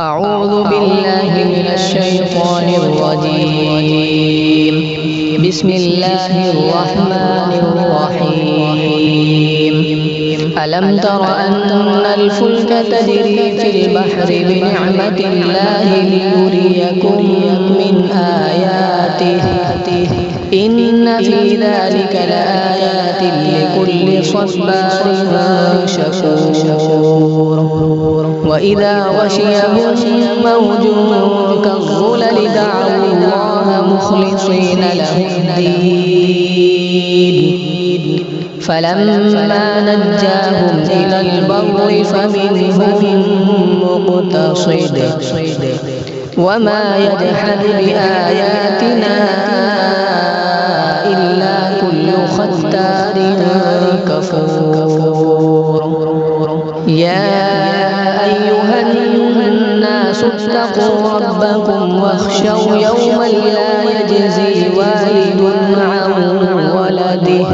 أعوذ بالله من الشيطان الرجيم. بسم الله الرحمن الرحيم. ألم تر أن الفلك تجري في البحر بنعمة الله ليريكم من آياته إن في ذلك لآيات لكل صبار شكور. وإذا غشيهم موج كالظلل دعوا الله مخلصين له الدين فلما نجاهم إلى البر فمنهم مقتصد وما يجحد بآياتنا إلا كل ختار كفور. يا أيها الناس اتقوا ربكم واخشوا يوما لا يجزي والد عن ولده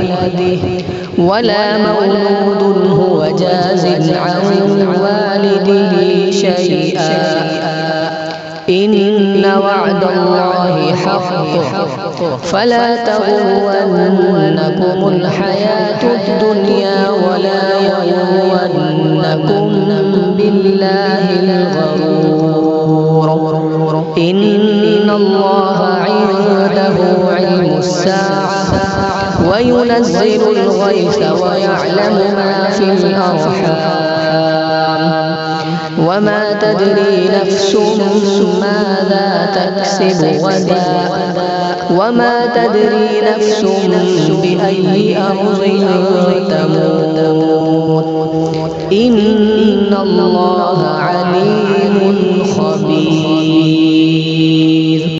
ولا مولود هو جاز عن والده شيئا إن وعد الله حق فلا تغرنكم الحياة الدنيا ولا يغرنكم بالله الغرور. إن الله عنده علم الساعة وينزل الغيث ويعلم ما في الأرحام وما تدري نفس ماذا تكسب غدا وما تدري نفس بأي أرض تموت إن الله